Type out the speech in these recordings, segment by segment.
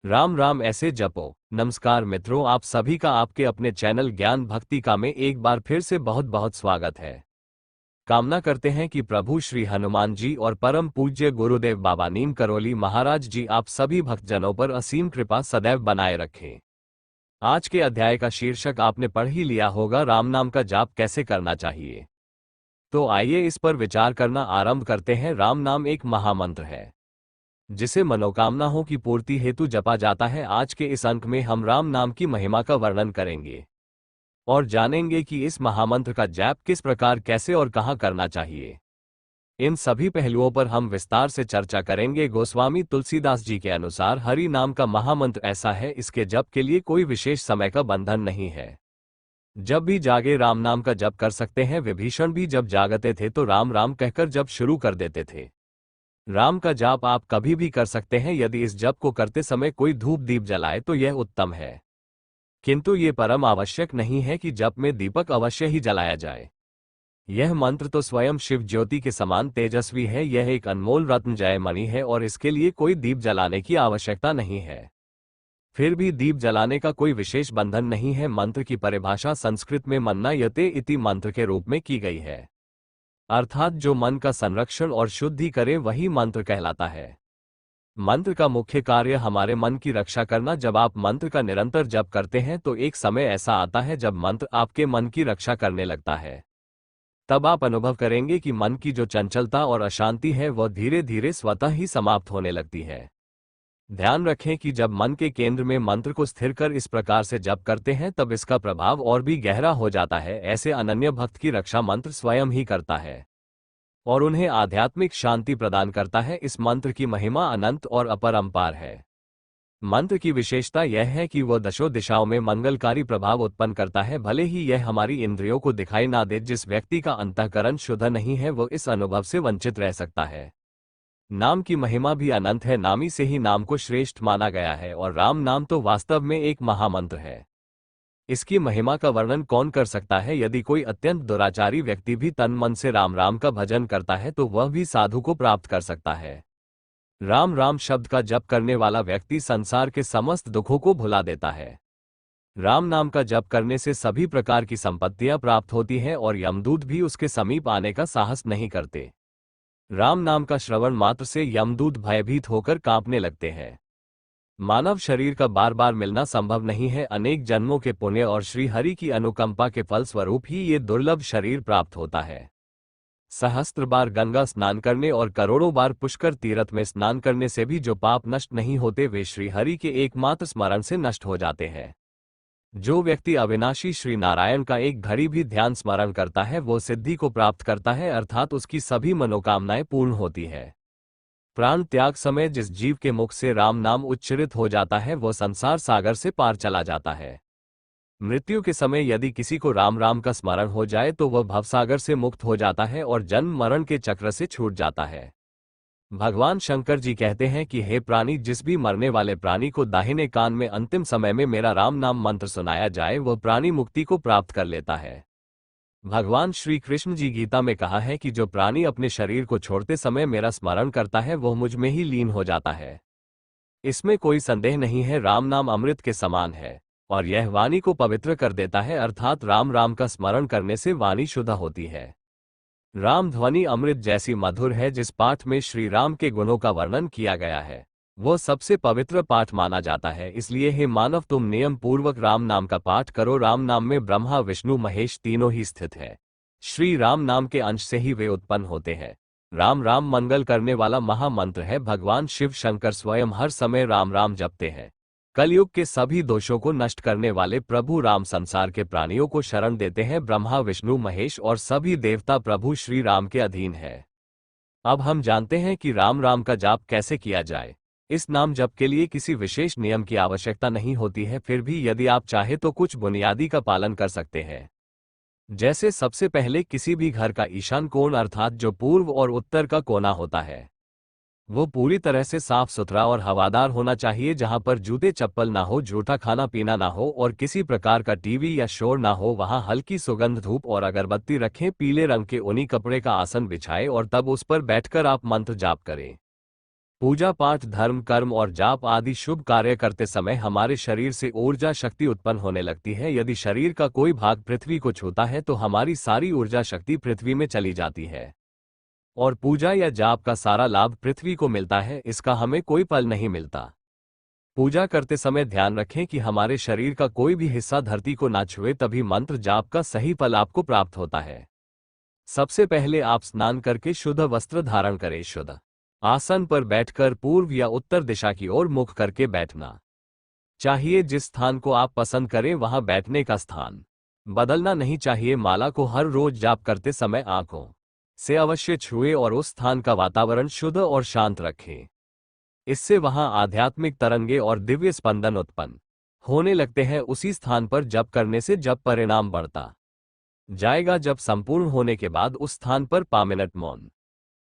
राम राम ऐसे जपो। नमस्कार मित्रों, आप सभी का आपके अपने चैनल ज्ञान भक्ति का में एक बार फिर से बहुत बहुत स्वागत है। कामना करते हैं कि प्रभु श्री हनुमान जी और परम पूज्य गुरुदेव बाबा नीम करोली महाराज जी आप सभी भक्तजनों पर असीम कृपा सदैव बनाए रखें। आज के अध्याय का शीर्षक आपने पढ़ ही लिया होगा, राम नाम का जाप कैसे करना चाहिए। तो आइए इस पर विचार करना आरंभ करते हैं। राम नाम एक महामंत्र है जिसे मनोकामनाओं की पूर्ति हेतु जपा जाता है। आज के इस अंक में हम राम नाम की महिमा का वर्णन करेंगे और जानेंगे कि इस महामंत्र का जाप किस प्रकार, कैसे और कहां करना चाहिए। इन सभी पहलुओं पर हम विस्तार से चर्चा करेंगे। गोस्वामी तुलसीदास जी के अनुसार हरि नाम का महामंत्र ऐसा है, इसके जप के लिए कोई विशेष समय का बंधन नहीं है। जब भी जागे राम नाम का जप कर सकते हैं। विभीषण भी जब जागते थे तो राम राम कहकर जप शुरू कर देते थे। राम का जाप आप कभी भी कर सकते हैं। यदि इस जप को करते समय कोई धूप दीप जलाए तो यह उत्तम है, किंतु ये परम आवश्यक नहीं है कि जप में दीपक अवश्य ही जलाया जाए। यह मंत्र तो स्वयं शिव ज्योति के समान तेजस्वी है। यह एक अनमोल रत्न जय मणि है और इसके लिए कोई दीप जलाने की आवश्यकता नहीं है। फिर भी दीप जलाने का कोई विशेष बंधन नहीं है। मंत्र की परिभाषा संस्कृत में मन्ना यते इति मंत्र के रूप में की गई है, अर्थात जो मन का संरक्षण और शुद्धि करे वही मंत्र कहलाता है। मंत्र का मुख्य कार्य हमारे मन की रक्षा करना। जब आप मंत्र का निरंतर जप करते हैं तो एक समय ऐसा आता है जब मंत्र आपके मन की रक्षा करने लगता है। तब आप अनुभव करेंगे कि मन की जो चंचलता और अशांति है वह धीरे धीरे स्वतः ही समाप्त होने लगती है। ध्यान रखें कि जब मन के केंद्र में मंत्र को स्थिर कर इस प्रकार से जप करते हैं तब इसका प्रभाव और भी गहरा हो जाता है। ऐसे अनन्य भक्त की रक्षा मंत्र स्वयं ही करता है और उन्हें आध्यात्मिक शांति प्रदान करता है। इस मंत्र की महिमा अनंत और अपरंपार है। मंत्र की विशेषता यह है कि वह दशों दिशाओं में मंगलकारी प्रभाव उत्पन्न करता है, भले ही यह हमारी इंद्रियों को दिखाई ना दे। जिस व्यक्ति का अंतःकरण शुद्ध नहीं है वह इस अनुभव से वंचित रह सकता है। नाम की महिमा भी अनंत है। नामी से ही नाम को श्रेष्ठ माना गया है और राम नाम तो वास्तव में एक महामंत्र है। इसकी महिमा का वर्णन कौन कर सकता है। यदि कोई अत्यंत दुराचारी व्यक्ति भी तन मन से राम राम का भजन करता है तो वह भी साधु को प्राप्त कर सकता है। राम राम शब्द का जप करने वाला व्यक्ति संसार के समस्त दुखों को भुला देता है। राम नाम का जप करने से सभी प्रकार की संपत्तियां प्राप्त होती हैं और यमदूत भी उसके समीप आने का साहस नहीं करते। राम नाम का श्रवण मात्र से यमदूत भयभीत होकर कांपने लगते हैं। मानव शरीर का बार बार मिलना संभव नहीं है। अनेक जन्मों के पुण्य और श्री हरि की अनुकंपा के फलस्वरूप ही ये दुर्लभ शरीर प्राप्त होता है। सहस्त्र बार गंगा स्नान करने और करोड़ों बार पुष्कर तीर्थ में स्नान करने से भी जो पाप नष्ट नहीं होते वे श्री हरि के एकमात्र स्मरण से नष्ट हो जाते हैं। जो व्यक्ति अविनाशी श्री नारायण का एक घड़ी भी ध्यान स्मरण करता है वो सिद्धि को प्राप्त करता है, अर्थात उसकी सभी मनोकामनाएं पूर्ण होती है। प्राण त्याग समय जिस जीव के मुख से राम नाम उच्चरित हो जाता है वह संसार सागर से पार चला जाता है। मृत्यु के समय यदि किसी को राम राम का स्मरण हो जाए तो वह भवसागर से मुक्त हो जाता है और जन्म मरण के चक्र से छूट जाता है। भगवान शंकर जी कहते हैं कि हे प्राणी, जिस भी मरने वाले प्राणी को दाहिने कान में अंतिम समय में मेरा राम नाम मंत्र सुनाया जाए वह प्राणी मुक्ति को प्राप्त कर लेता है। भगवान श्री कृष्ण जी गीता में कहा है कि जो प्राणी अपने शरीर को छोड़ते समय मेरा स्मरण करता है वह मुझ में ही लीन हो जाता है। इसमें कोई संदेह नहीं है, राम नाम अमृत के समान है और यह वाणी को पवित्र कर देता है, अर्थात राम राम का स्मरण करने से वाणी शुद्ध होती है। राम ध्वनि अमृत जैसी मधुर है। जिस पाठ में श्री राम के गुणों का वर्णन किया गया है वह सबसे पवित्र पाठ माना जाता है। इसलिए हे मानव, तुम नियम पूर्वक राम नाम का पाठ करो। राम नाम में ब्रह्मा विष्णु महेश तीनों ही स्थित है। श्री राम नाम के अंश से ही वे उत्पन्न होते हैं। राम राम मंगल करने वाला महामंत्र है। भगवान शिव शंकर स्वयं हर समय राम राम जपते हैं। कलयुग के सभी दोषों को नष्ट करने वाले प्रभु राम संसार के प्राणियों को शरण देते हैं। ब्रह्मा विष्णु महेश और सभी देवता प्रभु श्री राम के अधीन है। अब हम जानते हैं कि राम राम का जाप कैसे किया जाए। इस नाम जप के लिए किसी विशेष नियम की आवश्यकता नहीं होती है, फिर भी यदि आप चाहे तो कुछ बुनियादी का पालन कर सकते हैं। जैसे सबसे पहले किसी भी घर का ईशान कोण, अर्थात जो पूर्व और उत्तर का कोना होता है, वो पूरी तरह से साफ सुथरा और हवादार होना चाहिए, जहां पर जूते चप्पल ना हो, जूठा खाना पीना ना हो और किसी प्रकार का टीवी या शोर ना हो। वहां हल्की सुगंध धूप और अगरबत्ती रखें। पीले रंग के ऊनी कपड़े का आसन बिछाएं और तब उस पर बैठकर आप मंत्र जाप करें। पूजा पाठ, धर्म, कर्म और जाप आदि शुभ कार्य करते समय हमारे शरीर से ऊर्जा शक्ति उत्पन्न होने लगती है। यदि शरीर का कोई भाग पृथ्वी को छूता है तो हमारी सारी ऊर्जा शक्ति पृथ्वी में चली जाती है और पूजा या जाप का सारा लाभ पृथ्वी को मिलता है, इसका हमें कोई फल नहीं मिलता। पूजा करते समय ध्यान रखें कि हमारे शरीर का कोई भी हिस्सा धरती को ना छुए, तभी मंत्र जाप का सही फल आपको प्राप्त होता है। सबसे पहले आप स्नान करके शुद्ध वस्त्र धारण करें। शुद्ध आसन पर बैठकर पूर्व या उत्तर दिशा की ओर मुख करके बैठना चाहिए। जिस स्थान को आप पसंद करें वहां बैठने का स्थान बदलना नहीं चाहिए। माला को हर रोज जाप करते समय आंखों से अवश्य छुए और उस स्थान का वातावरण शुद्ध और शांत रखें। इससे वहां आध्यात्मिक तरंगे और दिव्य स्पंदन उत्पन्न होने लगते हैं। उसी स्थान पर जप करने से जप परिणाम बढ़ता जाएगा। जब संपूर्ण होने के बाद उस स्थान पर 5 मिनट मौन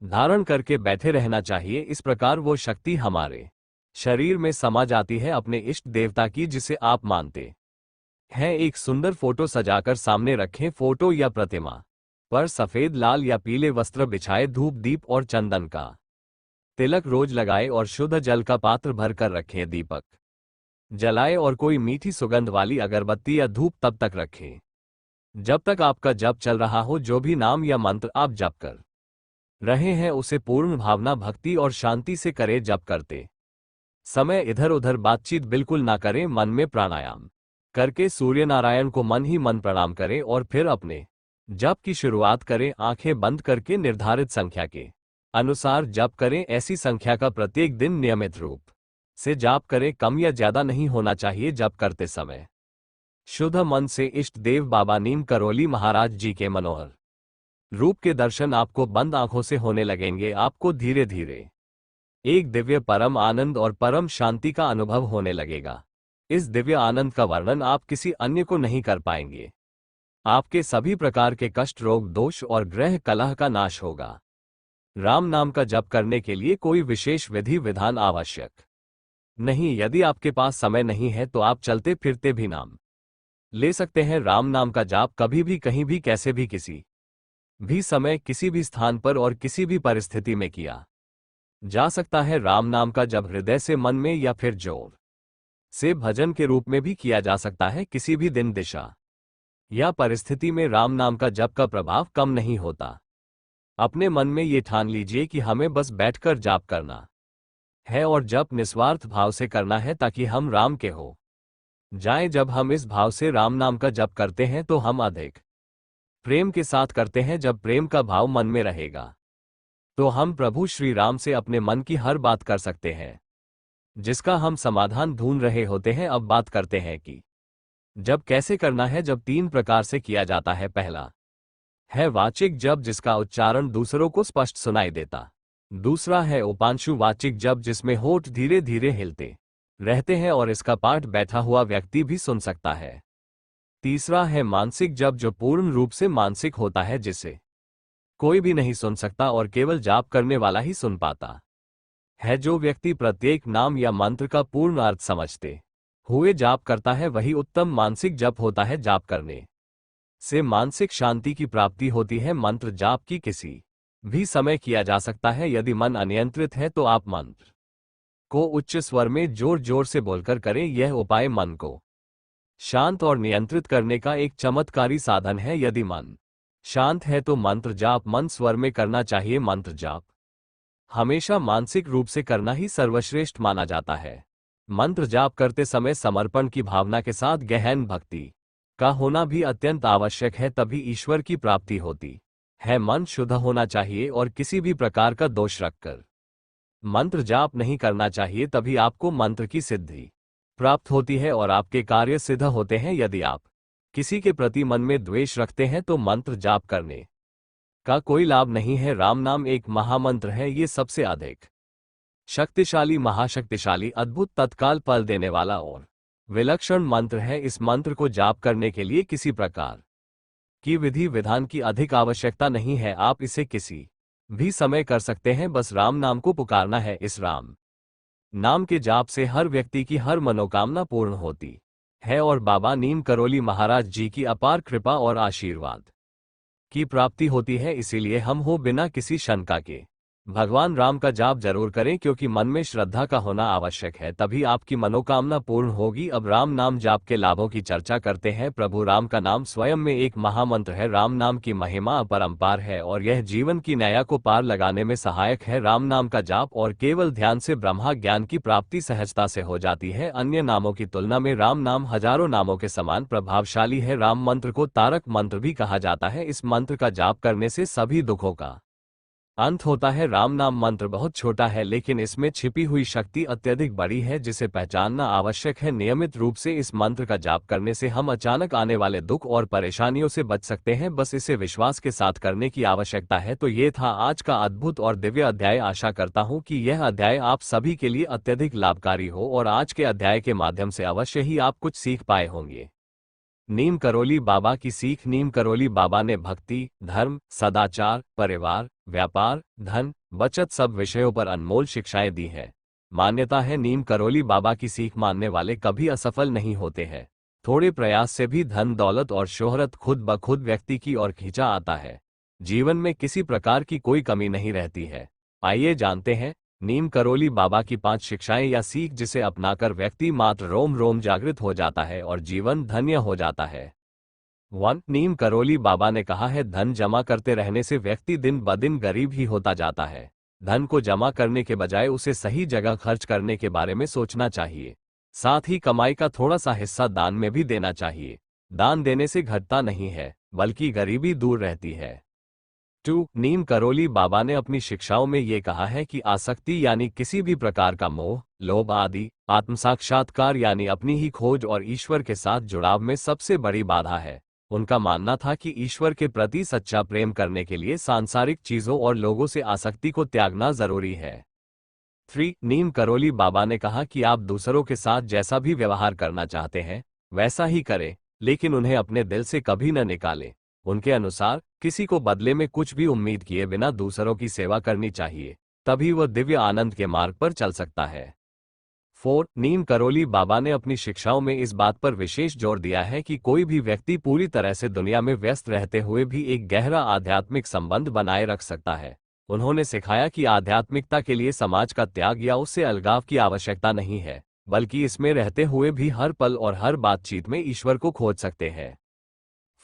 धारण करके बैठे रहना चाहिए। इस प्रकार वो शक्ति हमारे शरीर में समा जाती है अपने इष्ट देवता की, जिसे आप मानते हैं। एक सुंदर फोटो सजाकर सामने रखें। फोटो या प्रतिमा पर सफेद, लाल या पीले वस्त्र बिछाए, धूप, दीप और चंदन का तिलक रोज लगाए और शुद्ध जल का पात्र भरकर रखें। दीपक जलाए और कोई मीठी सुगंध वाली अगरबत्ती या धूप तब तक रखें जब तक आपका जप चल रहा हो। जो भी नाम या मंत्र आप जप कर रहे हैं उसे पूर्ण भावना, भक्ति और शांति से करें। जप करते समय इधर उधर बातचीत बिल्कुल ना करें। मन में प्राणायाम करके सूर्य नारायण को मन ही मन प्रणाम करें और फिर अपने जप की शुरुआत करें। आंखें बंद करके निर्धारित संख्या के अनुसार जप करें। ऐसी संख्या का प्रत्येक दिन नियमित रूप से जाप करें। कम या ज्यादा नहीं होना चाहिए। जप करते समय शुद्ध मन से इष्ट देव बाबा नीम करोली महाराज जी के मनोहर रूप के दर्शन आपको बंद आंखों से होने लगेंगे। आपको धीरे धीरे एक दिव्य परम आनंद और परम शांति का अनुभव होने लगेगा। इस दिव्य आनंद का वर्णन आप किसी अन्य को नहीं कर पाएंगे। आपके सभी प्रकार के कष्ट, रोग, दोष और ग्रह कलह का नाश होगा। राम नाम का जप करने के लिए कोई विशेष विधि विधान आवश्यक नहीं। यदि आपके पास समय नहीं है तो आप चलते फिरते भी नाम ले सकते हैं। राम नाम का जाप कभी भी, कहीं भी, कैसे भी, किसी भी समय, किसी भी स्थान पर और किसी भी परिस्थिति में किया जा सकता है। राम नाम का जप हृदय से, मन में या फिर जोर से भजन के रूप में भी किया जा सकता है। किसी भी दिन, दिशा या परिस्थिति में राम नाम का जप का प्रभाव कम नहीं होता। अपने मन में ये ठान लीजिए कि हमें बस बैठकर जाप करना है और जप निस्वार्थ भाव से करना है ताकि हम राम के हो जाएं। जब हम इस भाव से राम नाम का जप करते हैं तो हम अधिक प्रेम के साथ करते हैं। जब प्रेम का भाव मन में रहेगा तो हम प्रभु श्री राम से अपने मन की हर बात कर सकते हैं, जिसका हम समाधान ढूंढ रहे होते हैं। अब बात करते हैं कि जब कैसे करना है। जब 3 प्रकार से किया जाता है। पहला है वाचिक जप, जिसका उच्चारण दूसरों को स्पष्ट सुनाई देता। दूसरा है उपांशु वाचिक जप, जिसमें होठ धीरे धीरे हिलते रहते हैं और इसका पाठ बैठा हुआ व्यक्ति भी सुन सकता है। तीसरा है मानसिक जप, जो पूर्ण रूप से मानसिक होता है, जिसे कोई भी नहीं सुन सकता और केवल जाप करने वाला ही सुन पाता है। जो व्यक्ति प्रत्येक नाम या मंत्र का पूर्ण अर्थ समझते हुए जाप करता है वही उत्तम मानसिक जप होता है। जाप करने से मानसिक शांति की प्राप्ति होती है। मंत्र जाप की किसी भी समय किया जा सकता है। यदि मन अनियंत्रित है तो आप मंत्र को उच्च स्वर में जोर जोर से बोलकर करें। यह उपाय मन को शांत और नियंत्रित करने का एक चमत्कारी साधन है। यदि मन शांत है तो मंत्र जाप मन स्वर में करना चाहिए। मंत्र जाप हमेशा मानसिक रूप से करना ही सर्वश्रेष्ठ माना जाता है। मंत्र जाप करते समय समर्पण की भावना के साथ गहन भक्ति का होना भी अत्यंत आवश्यक है, तभी ईश्वर की प्राप्ति होती है। मन शुद्ध होना चाहिए और किसी भी प्रकार का दोष रखकर मंत्र जाप नहीं करना चाहिए, तभी आपको मंत्र की सिद्धि प्राप्त होती है और आपके कार्य सिद्ध होते हैं। यदि आप किसी के प्रति मन में द्वेष रखते हैं तो मंत्र जाप करने का कोई लाभ नहीं है। राम नाम एक महामंत्र है। ये सबसे अधिक शक्तिशाली, महाशक्तिशाली, अद्भुत, तत्काल फल देने वाला और विलक्षण मंत्र है। इस मंत्र को जाप करने के लिए किसी प्रकार की विधि विधान की अधिक आवश्यकता नहीं है। आप इसे किसी भी समय कर सकते हैं। बस राम नाम को पुकारना है। इस राम नाम के जाप से हर व्यक्ति की हर मनोकामना पूर्ण होती है और बाबा नीम करोली महाराज जी की अपार कृपा और आशीर्वाद की प्राप्ति होती है। इसीलिए हम हो बिना किसी शंका के भगवान राम का जाप जरूर करें क्योंकि मन में श्रद्धा का होना आवश्यक है, तभी आपकी मनोकामना पूर्ण होगी। अब राम नाम जाप के लाभों की चर्चा करते हैं। प्रभु राम का नाम स्वयं में एक महामंत्र है। राम नाम की महिमा अपरंपार है और यह जीवन की नैया को पार लगाने में सहायक है। राम नाम का जाप और केवल ध्यान से ब्रह्मा ज्ञान की प्राप्ति सहजता से हो जाती है। अन्य नामों की तुलना में राम नाम हजारों नामों के समान प्रभावशाली है। राम मंत्र को तारक मंत्र भी कहा जाता है। इस मंत्र का जाप करने से सभी दुखों का अंत होता है। राम नाम मंत्र बहुत छोटा है लेकिन इसमें छिपी हुई शक्ति अत्यधिक बड़ी है, जिसे पहचानना आवश्यक है। नियमित रूप से इस मंत्र का जाप करने से हम अचानक आने वाले दुख और परेशानियों से बच सकते हैं। बस इसे विश्वास के साथ करने की आवश्यकता है। तो ये था आज का अद्भुत और दिव्य अध्याय। आशा करता हूँ कि यह अध्याय आप सभी के लिए अत्यधिक लाभकारी हो और आज के अध्याय के माध्यम से अवश्य ही आप कुछ सीख पाए होंगे। नीम करोली बाबा की सीख। नीम करोली बाबा ने भक्ति, धर्म, सदाचार, परिवार, व्यापार, धन, बचत सब विषयों पर अनमोल शिक्षाएं दी है। मान्यता है नीम करोली बाबा की सीख मानने वाले कभी असफल नहीं होते हैं। थोड़े प्रयास से भी धन, दौलत और शोहरत खुद ब खुद व्यक्ति की ओर खींचा आता है। जीवन में किसी प्रकार की कोई कमी नहीं रहती है। आइए जानते हैं नीम करोली बाबा की 5 शिक्षाएं या सीख, जिसे अपनाकर व्यक्ति मात्र रोम रोम जागृत हो जाता है और जीवन धन्य हो जाता है। 1. नीम करोली बाबा ने कहा है, धन जमा करते रहने से व्यक्ति दिन ब दिन गरीब ही होता जाता है। धन को जमा करने के बजाय उसे सही जगह खर्च करने के बारे में सोचना चाहिए। साथ ही कमाई का थोड़ा सा हिस्सा दान में भी देना चाहिए। दान देने से घटता नहीं है बल्कि गरीबी दूर रहती है। 2. नीम करोली बाबा ने अपनी शिक्षाओं में ये कहा है कि आसक्ति यानी किसी भी प्रकार का मोह, लोभ आदि आत्मसाक्षात्कार यानी अपनी ही खोज और ईश्वर के साथ जुड़ाव में सबसे बड़ी बाधा है। उनका मानना था कि ईश्वर के प्रति सच्चा प्रेम करने के लिए सांसारिक चीजों और लोगों से आसक्ति को त्यागना जरूरी है। 3. नीम करोली बाबा ने कहा कि आप दूसरों के साथ जैसा भी व्यवहार करना चाहते हैं वैसा ही करें, लेकिन उन्हें अपने दिल से कभी न निकालें। उनके अनुसार किसी को बदले में कुछ भी उम्मीद किए बिना दूसरों की सेवा करनी चाहिए, तभी वह दिव्य आनंद के मार्ग पर चल सकता है। 4. नीम करोली बाबा ने अपनी शिक्षाओं में इस बात पर विशेष जोर दिया है कि कोई भी व्यक्ति पूरी तरह से दुनिया में व्यस्त रहते हुए भी एक गहरा आध्यात्मिक संबंध बनाए रख सकता है। उन्होंने सिखाया कि आध्यात्मिकता के लिए समाज का त्याग या उससे अलगाव की आवश्यकता नहीं है, बल्कि इसमें रहते हुए भी हर पल और हर बातचीत में ईश्वर को खोज सकते हैं।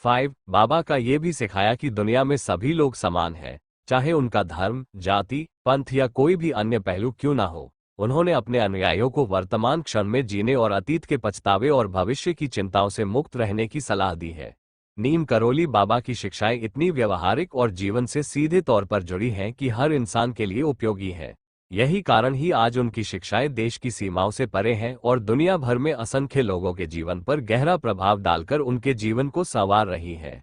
5. बाबा का ये भी सिखाया कि दुनिया में सभी लोग समान हैं, चाहे उनका धर्म, जाति, पंथ या कोई भी अन्य पहलू क्यों ना हो। उन्होंने अपने अनुयायियों को वर्तमान क्षण में जीने और अतीत के पछतावे और भविष्य की चिंताओं से मुक्त रहने की सलाह दी है। नीम करोली बाबा की शिक्षाएं इतनी व्यवहारिक और जीवन से सीधे तौर पर जुड़ी हैं कि हर इंसान के लिए उपयोगी है। यही कारण ही आज उनकी शिक्षाएं देश की सीमाओं से परे हैं और दुनिया भर में असंख्य लोगों के जीवन पर गहरा प्रभाव डालकर उनके जीवन को संवार रही हैं।